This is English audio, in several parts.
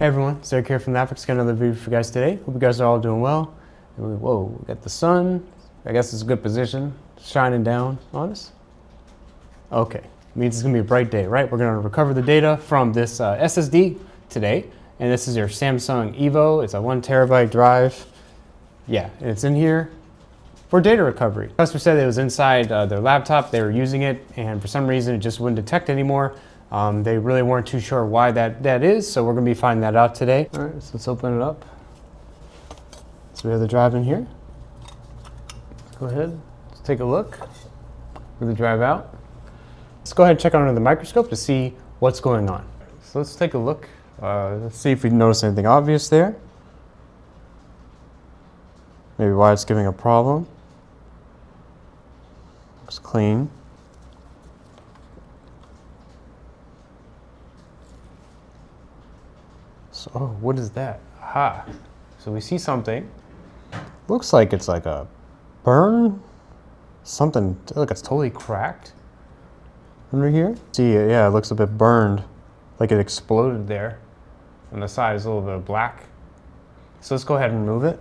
Hey everyone, it's Eric here from LapFix. Got another video for you guys today. Hope you guys are all doing well. Whoa, we got the sun. I guess it's a good position, shining down on us. Okay, means it's gonna be a bright day, right? We're gonna recover the data from this SSD today, and this is your Samsung EVO. It's a 1 terabyte drive. Yeah, and it's in here for data recovery. The customer said it was inside their laptop. They were using it, and for some reason it just wouldn't detect anymore. They really weren't too sure why that is, so we're going to be finding that out today. All right, so let's open it up. So we have the drive in here. Let's go ahead, let's take a look. Move the drive out. Let's go ahead and check under the microscope to see what's going on. So let's take a look. Let's see if we notice anything obvious there. Maybe why it's giving a problem. Looks clean. So, oh, what is that? Aha. So we see something. Looks like it's like a burn. Something, look, it's totally cracked. Under here? See, yeah, it looks a bit burned. Like it exploded there. On the side is a little bit of black. So let's go ahead and remove it.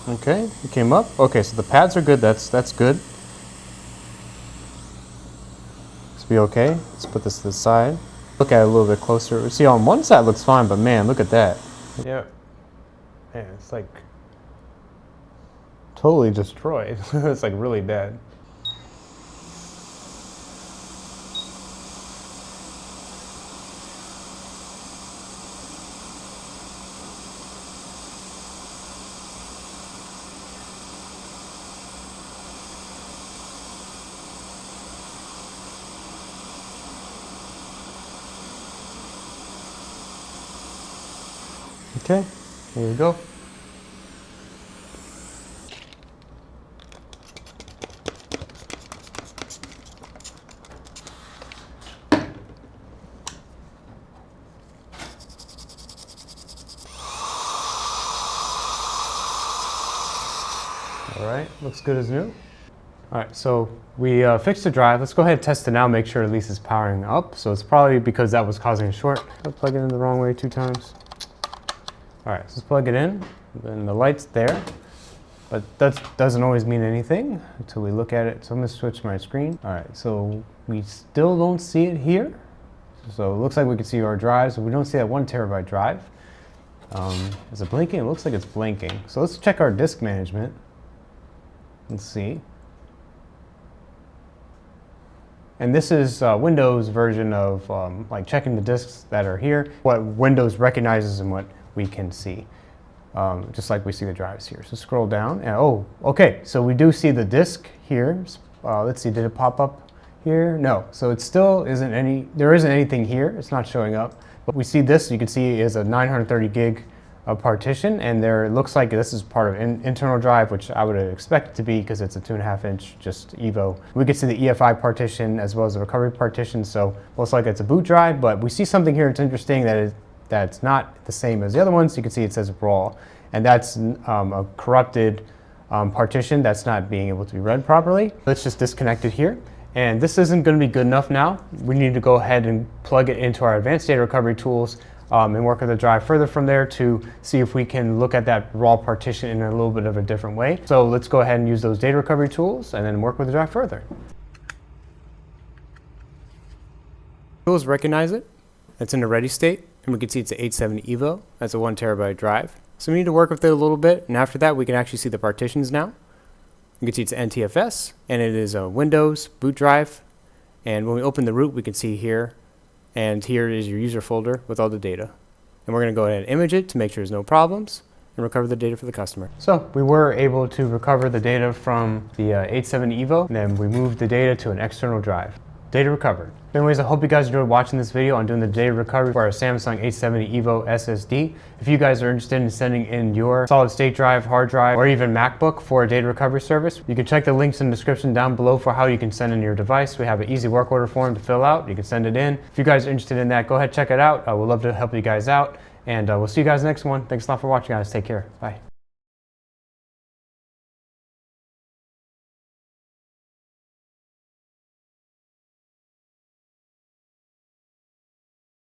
Okay, it came up. Okay, so the pads are good. That's good. This will be okay. Let's put this to the side. Look at it a little bit closer. See, on one side it looks fine, but man, look at that. Yeah. Man, it's like totally destroyed. It's like really bad. Okay, here we go. All right, looks good as new. All right, so we fixed the drive. Let's go ahead and test it now, make sure at least it's powering up. So it's probably because that was causing a short. I'll plug it in the wrong way 2 times. All right, so let's plug it in, and the light's there, but that doesn't always mean anything until we look at it. So I'm gonna switch my screen. All right, so we still don't see it here. So it looks like we can see our drive, so we don't see that 1 terabyte drive. Is it blinking? It looks like it's blinking. So let's check our disk management and see. And this is Windows version of like checking the disks that are here, what Windows recognizes and what we can see, just like we see the drives here. So scroll down, and oh, okay, so we do see the disk here. Let's see, did it pop up here? No, so it still isn't there isn't anything here, it's not showing up. But we see this, you can see is a 930 gig partition, and there it looks like this is part of internal drive, which I would expect it to be because it's a 2.5 inch just EVO. We can see the EFI partition as well as the recovery partition, so most likely it's a boot drive, but we see something here that's interesting that's not the same as the other ones. You can see it says raw, and that's a corrupted partition that's not being able to be read properly. Let's just disconnect it here. And this isn't going to be good enough now. We need to go ahead and plug it into our advanced data recovery tools and work with the drive further from there to see if we can look at that raw partition in a little bit of a different way. So let's go ahead and use those data recovery tools and then work with the drive further. Tools recognize it. It's in a ready state. And we can see it's an 870 EVO. That's a 1 terabyte drive. So we need to work with it a little bit, and after that we can actually see the partitions now. You can see it's NTFS, and it is a Windows boot drive. And when we open the root, we can see here, and here is your user folder with all the data. And we're going to go ahead and image it to make sure there's no problems, and recover the data for the customer. So we were able to recover the data from the 870 EVO, and then we moved the data to an external drive. Data recovered. Anyways, I hope you guys enjoyed watching this video on doing the data recovery for our Samsung 870 EVO SSD. If you guys are interested in sending in your solid state drive, hard drive, or even MacBook for a data recovery service, you can check the links in the description down below for how you can send in your device. We have an easy work order form to fill out. You can send it in. If you guys are interested in that, go ahead, check it out. We'd love to help you guys out, and we'll see you guys next one. Thanks a lot for watching, guys. Take care. Bye.